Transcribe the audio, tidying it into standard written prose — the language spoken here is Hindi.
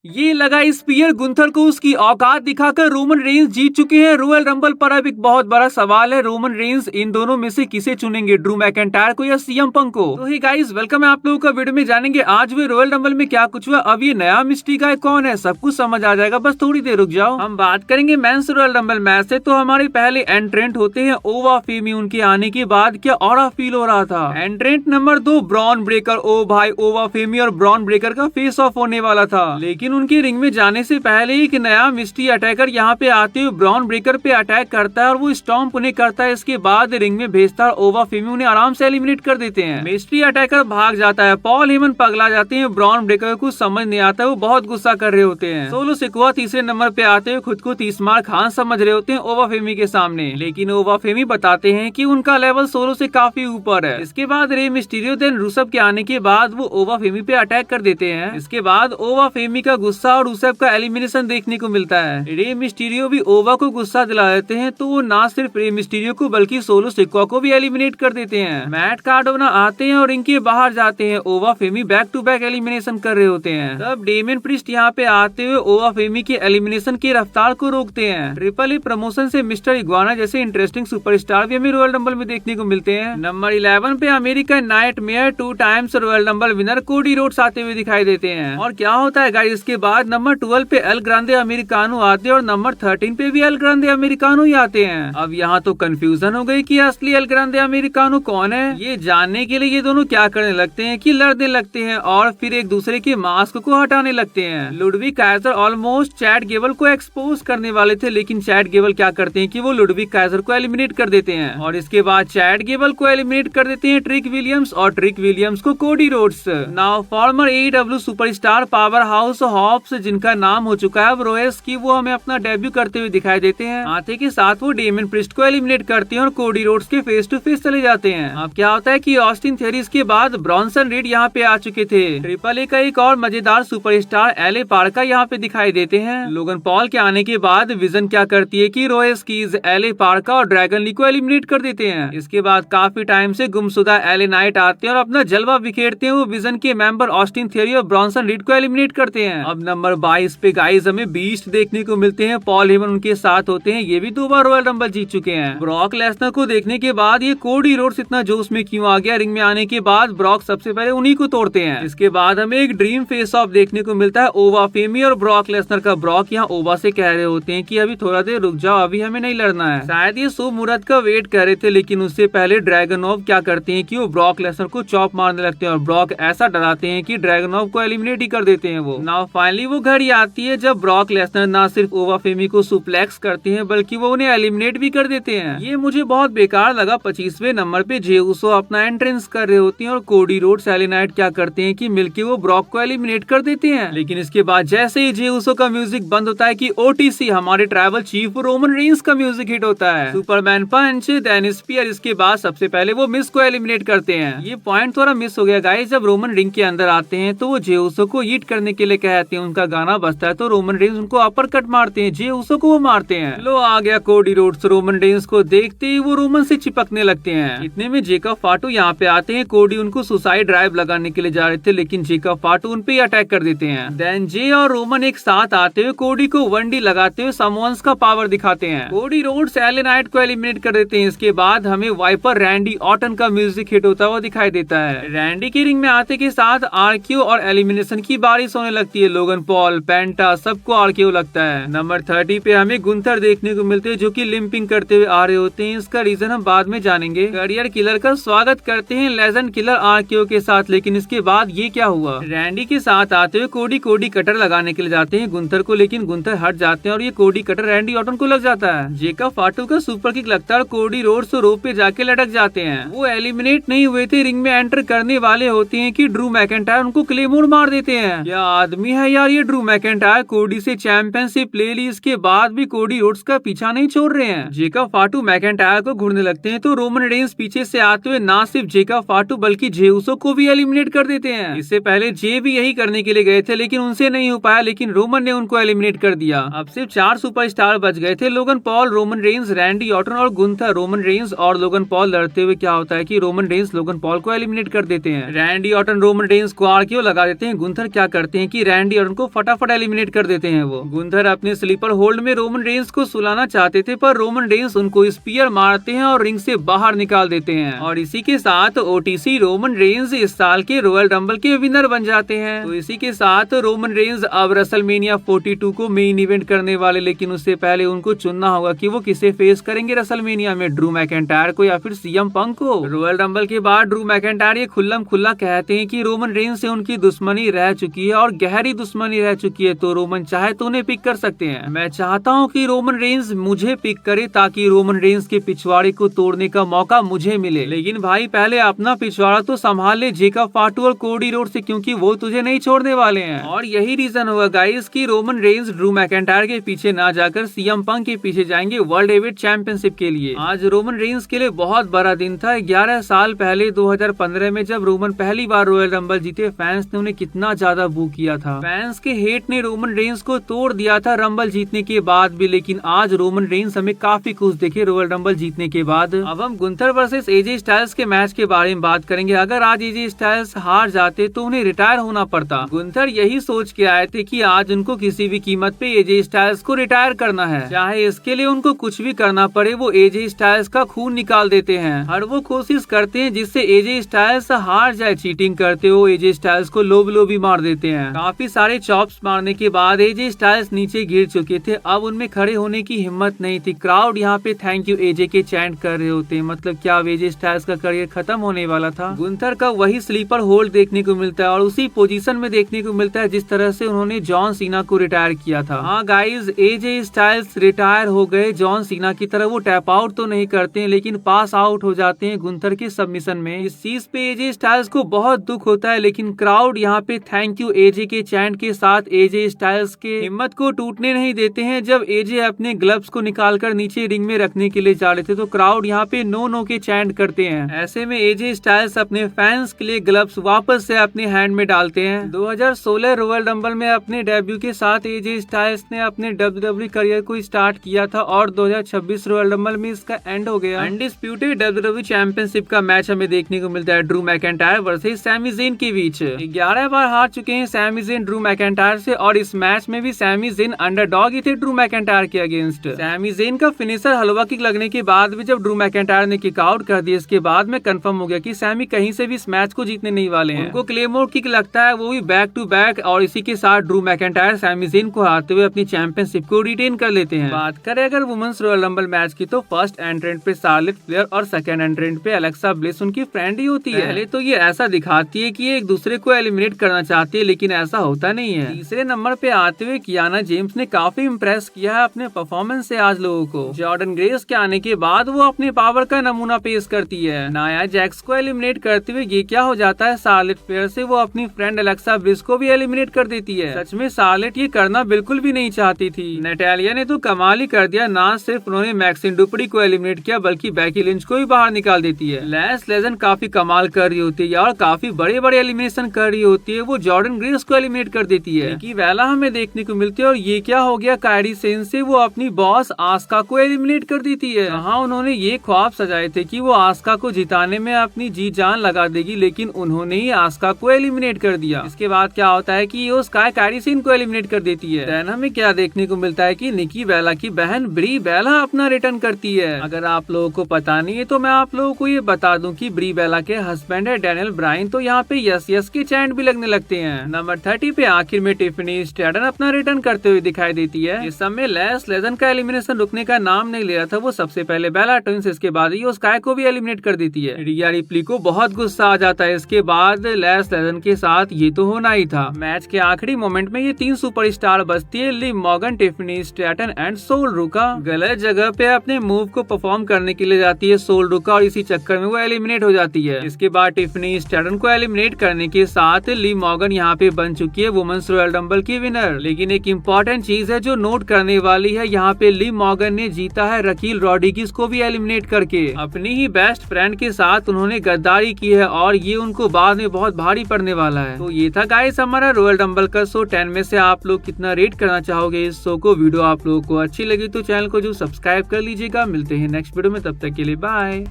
ये लगा स्पीयर गुंथर को उसकी औकात दिखाकर रोमन रेंस जीत चुके हैं रॉयल रंबल। पर अब एक बहुत बड़ा सवाल है, रोमन रेंस इन दोनों में से किसे चुनेंगे, ड्रू मैकिंटायर को या सीएम पंक को। तो ही गाइस, वेलकम है आप लोगों का। वीडियो में जानेंगे आज हुए रॉयल रंबल में क्या कुछ हुआ। अब ये नया मिस्ट्री गाय कौन है सब कुछ समझ आ जाएगा, बस थोड़ी देर रुक जाओ। हम बात करेंगे मेंस रॉयल रंबल मैच से। तो हमारे पहले एंट्रेंट होते हैं ओवा फेमी। उनके आने के बाद क्या ऑरा फील हो रहा था। Entrant number 2 Bron Breaker. ओ भाई, ओवा फेमी और ब्रॉन ब्रेकर का फेस ऑफ होने वाला था, लेकिन उनके रिंग में जाने से पहले एक नया मिस्ट्री अटैकर यहाँ पे आते हुए ब्रॉन ब्रेकर पे अटैक करता है और वो स्टॉम्प उन्हें करता है। इसके बाद रिंग में भेजता है, ओवा फेमी उन्हें आराम से एलिमिनेट कर देते हैं। मिस्ट्री अटैकर भाग जाता है, पॉल हेमन पगला जाते हैं। ब्रॉन ब्रेकर को समझ नहीं आता, वो बहुत गुस्सा कर रहे होते हैं। सोलो सिकोआ तीसरे नंबर पे आते हुए खुद को तीसमार खान समझ रहे होते हैं ओवा फेमी के सामने, लेकिन ओवा फेमी बताते हैं कि उनका लेवल सोलो से काफी ऊपर है। इसके बाद रे मिस्टीरियो देन रुसेफ के आने के बाद वो ओवा फेमी पे अटैक कर देते हैं। इसके बाद ओवा फेमी का गुस्सा और रुसेफ का एलिमिनेशन देखने को मिलता है। रे मिस्टीरियो भी ओवा को गुस्सा दिला देते हैं, तो वो ना सिर्फ रे मिस्टीरियो को बल्कि सोलो सिकोआ को भी एलिमिनेट कर देते हैं। मैट कार्डोना आते हैं और इनके बाहर जाते हैं। ओवा फेमी बैक टू बैक एलिमिनेशन कर रहे होते हैं। तब डेमियन प्रीस्ट यहाँ पे आते हुए ओवा फेमी के एलिमिनेशन की रफ्तार को रोकते हैं। ट्रिपल ए प्रमोशन से मिस्टर इग्वाना जैसे इंटरेस्टिंग सुपरस्टार भी हमें रॉयल रंबल में देखने को मिलते हैं। नंबर 11 पे American nightmare 2 times royal rumble winner Cody Rhodes आते हुए दिखाई देते हैं। और क्या होता है गाइस, इसके बाद नंबर 12 पे एल ग्रांडे अमेरिकानो आते हैं और नंबर 13 पे भी एल ग्रांडे अमेरिकानो ही आते हैं। अब यहाँ तो कंफ्यूजन हो गई कि असली एल ग्रांडे अमेरिकानो कौन है। ये जानने के लिए ये दोनों क्या करने लगते हैं कि लड़ने लगते हैं और फिर एक दूसरे के मास्क को हटाने लगते हैं। Ludwig Kaizer almost Chad Gable को एक्सपोज करने वाले थे, लेकिन चैट गेबल क्या करते हैं कि वो लुडविग काइजर को एलिमिनेट कर देते हैं और इसके बाद चैट गेबल को एलिमिनेट कर देते हैं ट्रिक विलियम्स और ट्रिक विलियम्स को Cody Rhodes. Now former AEW superstar powerhouse Hobbs, जिनका नाम हो चुका है अब रोएस की, वो हमें अपना डेब्यू करते हुए दिखाई देते हैं। आते के साथ वो डेमियन प्रीस्ट को एलिमिनेट करते हैं और कोडी रोड्स के फेस टू फेस चले जाते हैं। अब क्या होता है कि ऑस्टिन थेरीज के बाद ब्रॉन्सन रीड यहाँ पे आ चुके थे। ट्रिपल ए का एक और मजेदार सुपरस्टार एले पार्का यहाँ पे दिखाई देते हैं। लोगन पॉल के आने के बाद विजन क्या करती है कि रोएस कीज, एले पार्का और ड्रैगन ली को एलिमिनेट कर देते हैं। इसके बाद काफी टाइम से गुमशुदा एले नाइट आते हैं और अपना जलवा बिखेरते हैं। वो विजन के मेंबर ऑस्टिन थेरी और ब्रॉन्सन रीड को एलिमिनेट करते हैं। अब नंबर 22 पे गाइस हमें बीस्ट देखने को मिलते हैं। पॉल हेमन उनके साथ होते हैं, ये भी 2 बार रॉयल रंबल जीत चुके हैं। ब्रॉक लेसनर को देखने के बाद ये कोडी रोड्स इतना जोश में क्यों आ गया। रिंग में आने के बाद ब्रॉक सबसे पहले उन्हीं को तोड़ते हैं। इसके बाद हमें एक ड्रीम फेस ऑफ देखने को मिलता है ओवा फेमी और ब्रॉक लेसनर का। ब्रॉक यहाँ ओवा से कह रहे होते हैं कि अभी थोड़ा देर रुक जाओ, अभी हमें नहीं लड़ना है। शायद ये शुभ मुहूर्त का वेट कर रहे थे, लेकिन उससे पहले ड्रैगनोव क्या करते हैं कि वो ब्रॉक लेसनर को चॉप मारने लगते हैं और ब्रॉक ऐसा डराते हैं कि ड्रैगनोव को एलिमिनेट ही कर देते हैं। वो नाउ फाइनली वो घड़ी आती है जब ब्रॉक लेसनर ना सिर्फ ओवा फेमी को सुप्लेक्स करते हैं बल्कि वो उन्हें एलिमिनेट भी कर देते हैं। ये मुझे बहुत बेकार लगा। 25वें नंबर पे जे उसो अपना एंट्रेंस कर रहे होते हैं और कोडी रोड्स, एले नाइट क्या करते हैं कि मिलके वो ब्रॉक को एलिमिनेट कर देते हैं। लेकिन इसके बाद जैसे ही जे उसो का म्यूजिक बंद होता है कि ओटीसी हमारे ट्राइबल चीफ रोमन रेंस का म्यूजिक हिट होता है, सुपरमैन पंच, देन स्पीयर। इसके बाद सबसे पहले वो मिस को एलिमिनेट करते हैं। ये पॉइंट थोड़ा मिस हो गया गाइस। जब रोमन रिंग के अंदर आते हैं तो वो जे उसो को ईट करने के लिए कहते हैं। उनका गाना बजता है तो रोमन रेंस उनको अपर कट मारते हैं, जे उसो को वो मारते हैं। लो आ गया कोडी रोड्स। रोमन रेंस को देखते ही वो रोमन से चिपकने लगते हैं। इतने में जेकब फाटू यहाँ पे आते हैं। कोडी उनको सुसाइड ड्राइव लगाने के लिए जा रहे थे, लेकिन जेकब फाटू उन पे ही अटैक कर देते हैं। देन जे और रोमन एक साथ आते हुए कोडी को 1D लगाते हुए समवंस का पावर दिखाते हैं। कोडी रोड्स एले नाइट को एलिमिनेट कर देते हैं। इसके बाद हमें वाइपर रैंडी ऑटन का म्यूजिक हिट होता हुआ दिखाई देता है। रैंडी की रिंग में आते के साथ आरक्यू और एलिमिनेशन की बारिश होने लगती है। लोगन पॉल, पेंटा, सबको आरक्यू लगता है। नंबर 30 पे हमें गुंथर देखने को मिलते हैं जो कि लिंपिंग करते हुए आ रहे होते हैं। इसका रीजन हम बाद में जानेंगे। करियर किलर का स्वागत करते हैं लेजेंड किलर आरक्यू के साथ, लेकिन इसके बाद ये क्या हुआ। रैंडी के साथ आते हुए कोडी कटर लगाने के लिए जाते हैं गुंथर को, लेकिन गुंथर हट जाते हैं और ये कोडी कटर रैंडी ऑटन को लग जाता है। जेकब फाटू का सुपर किक लगता है और कोडी रोड्स रोप पे जाके लटक जाते हैं। वो एलिमिनेट नहीं हुए थे, रिंग में एंटर करने वाले होते हैं कि ड्रू मैकिंटायर उनको क्लेमोर मार देते हैं। क्या आदमी है यार ये ड्रू मैकिंटायर। कोडी से चैंपियनशिप ले ली, इसके बाद भी कोडी रोड्स का पीछा नहीं छोड़ रहे हैं। जेकब फाटू मैकिंटायर को घूरने लगते हैं तो रोमन रेंस पीछे से आते हुए ना सिर्फ जेकब फाटू बल्कि जे उसो को भी एलिमिनेट कर देते हैं। इससे पहले जे भी यही करने के लिए गए थे, लेकिन उनसे नहीं हो पाया, लेकिन रोमन ने उनको एलिमिनेट कर दिया। अब सिर्फ 4 सुपरस्टार बच गए थे, Logan Paul, Roman Reigns, Randy Orton और गुंथर। रोमन रेंस और लोगन पॉल लड़ते हुए क्या होता है कि रोमन रेंस लोगन पॉल को एलिमिनेट कर देते हैं। रैंडी ऑटन रोमन रेंस को आरक्यू लगा देते हैं। गुंथर क्या करते हैं कि रैंडी डंडी और उनको फटाफट एलिमिनेट कर देते हैं। वो गुंथर अपने स्लीपर होल्ड में रोमन रेंस को सुलाना चाहते थे, पर रोमन रेंस उनको स्पीयर मारते हैं और रिंग से बाहर निकाल देते हैं। और इसी के साथ ओटीसी रोमन रेंस इस साल के रॉयल रंबल के विनर बन जाते हैं। तो इसी के साथ रोमन रेंस अब रेसलमेनिया 42 को मेन इवेंट करने वाले, लेकिन उससे पहले उनको चुनना होगा कि वो किसे फेस करेंगे रेसलमेनिया में, ड्रू मैकिंटायर को या फिर सीएम पंक को। रॉयल रंबल के बाद ड्रू मैकिंटायर ये खुल्लम खुल्ला कहते हैं कि रोमन रेंस से उनकी दुश्मनी रह चुकी है और गहरी दुश्मनी रह चुकी है, तो रोमन चाहे तो उन्हें पिक कर सकते हैं। मैं चाहता हूँ कि रोमन रेंस मुझे पिक करे ताकि रोमन रेंस के पिछवाड़े को तोड़ने का मौका मुझे मिले, लेकिन भाई पहले अपना पिछवाड़ा तो संभाल ले जेकब फाटू और कोडी रोड से, क्योंकि वो तुझे नहीं छोड़ने वाले हैं। और यही रीजन होगा गाइस कि रोमन रेंस ड्रू मैकिंटायर के पीछे ना जाकर सीएम पंक के पीछे जाएंगे वर्ल्ड हेवीवेट चैंपियनशिप के लिए। आज रोमन रेंस के लिए बहुत बड़ा दिन था। 11 साल पहले 2015 में जब रोमन पहली बार रॉयल रंबल जीते, फैंस ने उन्हें कितना ज्यादा बू किया था। फैंस के हेट ने रोमन रेंस को तोड़ दिया था रंबल जीतने के बाद भी, लेकिन आज रोमन रेंस हमें काफी खुश देखे रॉयल रंबल जीतने के बाद। अब हम गुंथर वर्सेस एजे स्टाइल्स के मैच के बारे में बात करेंगे। अगर आज एजे स्टाइल्स हार जाते तो उन्हें रिटायर होना पड़ता। गुंथर यही सोच के आए थे कि आज उनको किसी भी कीमत पे एजे स्टाइल्स को रिटायर करना है, चाहे इसके लिए उनको कुछ भी करना पड़े। वो एजे स्टाइल्स का खून निकाल देते हैं, हर वो कोशिश करते हैं जिससे एजे स्टाइल्स हार जाए। चीटिंग करते हो एजे स्टाइल्स को लो भी मार देते हैं। काफी सारे चॉप्स मारने के बाद एजे स्टाइल्स नीचे गिर चुके थे, अब उनमें खड़े होने की हिम्मत नहीं थी। क्राउड यहाँ पे थैंक यू एजे के चैंट कर रहे होते। मतलब क्या एजे स्टाइल्स का करियर खत्म होने वाला था। गुंथर का वही स्लीपर होल्ड देखने को मिलता है और उसी पोजीशन में देखने को मिलता है जिस तरह से उन्होंने जॉन सीना को रिटायर किया था। हाँ गाइज, एजे स्टाइल्स रिटायर हो गए। जॉन सीना की तरह वो टैप आउट तो नहीं करते हैं, लेकिन पास आउट हो जाते हैं गुंथर के सबमिशन में। इस चीज पे एजे स्टाइल्स को बहुत दुख होता है, लेकिन क्राउड यहाँ पे थैंक यू एजे के चैंट के साथ एजे स्टाइल्स के हिम्मत को टूटने नहीं देते हैं। जब एजे अपने ग्लव्स को निकालकर नीचे रिंग में रखने के लिए जा रहे थे तो क्राउड यहाँ पे नो के चैंट करते हैं। ऐसे में एजे स्टाइल्स अपने फैंस के लिए ग्लव्स वापस से अपने हैंड में डालते हैं। 2016 रॉयल रंबल में अपने डेब्यू के साथ एजे स्टाइल्स ने अपने WWE करियर को स्टार्ट किया था और 2026 रॉयल रंबल में इसका एंड हो गया। अनडिस्प्यूटेड WWE चैंपियनशिप का मैच हमें देखने को मिलता है Drew McIntyre versus Sami Zayn के बीच। 11 बार हार चुके हैं सैमी ज़ेन ड्रू मैकिंटायर से और इस मैच में भी सैमी ज़ेन अंडरडॉग ही थे ड्रू मैकिंटायर के अगेंस्ट। सैमी ज़ेन का फिनिशर हलवा किक लगने के बाद भी जब ड्रू मैकिंटायर ने किक आउट कर दिया, इसके बाद में कंफर्म हो गया कि सैमी कहीं से भी इस मैच को जीतने नहीं वाले हैं। उनको क्लेमोर किक लगता है, वो भी बैक टू बैक, और इसी के साथ ड्रू मैकिंटायर सैमी ज़ेन को हराते हुए अपनी चैंपियनशिप को रिटेन कर लेते हैं। बात करें अगर वुमेन्स रॉयल रंबल मैच की, तो फर्स्ट एंट्रेंट पे शार्लेट फ्लेयर और सेकंड एंट्रेंट पे एलेक्सा ब्लिस उनकी फ्रेंड ही होती है। पहले तो ये ऐसा दिखाती है कि ये एक दूसरे को एलिमिनेट करना चाहती है, लेकिन ऐसा होता नहीं है। तीसरे नंबर पे आते हुए कियाना जेम्स ने काफी इम्प्रेस किया है अपने परफॉर्मेंस से आज लोगों को। जॉर्डन ग्रेस के आने के बाद वो अपने पावर का नमूना पेश करती है। नाया जैक्स को एलिमिनेट करते हुए ये क्या हो जाता है, शार्लेट फ्लेयर से वो अपनी फ्रेंड एलेक्सा ब्लिस को भी एलिमिनेट कर देती है। सच में शार्लेट ये करना बिल्कुल भी नहीं चाहती थी। नटालिया ने तो कमाल ही कर दिया, ना सिर्फ उन्होंने मैक्सिन डुपरी को एलिमिनेट किया बल्कि बेकी लिंच को भी बाहर निकाल देती है। लैश लेजन काफी कमाल कर रही होती है और काफी बड़े बड़े एलिमिनेशन कर रही होती है, वो जॉर्डन ग्रेस को एलिमिनेट कर देती है। निकी वेला हमें देखने को मिलती है और ये क्या हो गया, कायरी सेन से वो अपनी बॉस आस्का को एलिमिनेट कर देती है। हाँ, उन्होंने ये ख्वाब सजाए थे कि वो आस्का को जिताने में अपनी जी जान लगा देगी, लेकिन उन्होंने ही आस्का को एलिमिनेट कर दिया। इसके बाद क्या होता है कि यो स्काई कायरी सेन को एलिमिनेट कर देती है। देन हमें क्या देखने को मिलता है कि निकी वेला की बहन ब्री बेला अपना रिटर्न करती है। अगर आप लोगों को पता नहीं है तो मैं आप लोगों को ये बता दूं कि ब्री बेला के हस्बैंड है डैनियल ब्राइन, तो यहाँ पे यस के चैंट भी लगने लगते हैं। नंबर 30 पे आखिर में टिफनी स्ट्रैटन अपना रिटर्न करते हुए दिखाई देती है। इस समय लैश लेजन का एलिमिनेशन रुकने का नाम नहीं ले रहा था, वो सबसे पहले बेला ट्विंस, इसके बाद ही स्काई को भी एलिमिनेट कर देती है। रिया रिप्ली को बहुत गुस्सा आ जाता है। इसके बाद लैश लेजन के साथ ये तो होना ही था। मैच के आखिरी मोमेंट में ये 3 सुपरस्टार बचती है, Liv Morgan, Tiffany Stratton and Sol Ruca. गलत जगह पे अपने मूव को परफॉर्म करने के लिए जाती है सोल रुका और इसी चक्कर में वो एलिमिनेट हो जाती है। इसके बाद टिफनी स्ट्रैटन को एलिमिनेट करने के साथ लिव मॉर्गन यहाँ पे बन चुकी है वुमेन्स रॉयल रंबल की विनर। लेकिन एक इम्पोर्टेंट चीज है जो नोट करने वाली है, यहाँ पे लिव मॉर्गन ने जीता है रकील रॉड्रिगेज को भी एलिमिनेट करके। अपनी ही बेस्ट फ्रेंड के साथ उन्होंने गद्दारी की है और ये उनको बाद में बहुत भारी पड़ने वाला है। तो ये था गाइस हमारा रॉयल रंबल का शो। 10 में से आप लोग कितना रेट करना चाहोगे इस शो को? वीडियो आप लोगों को अच्छी लगी तो चैनल को जो सब्सक्राइब कर लीजिएगा। मिलते हैं नेक्स्ट वीडियो में, तब तक के लिए बाय।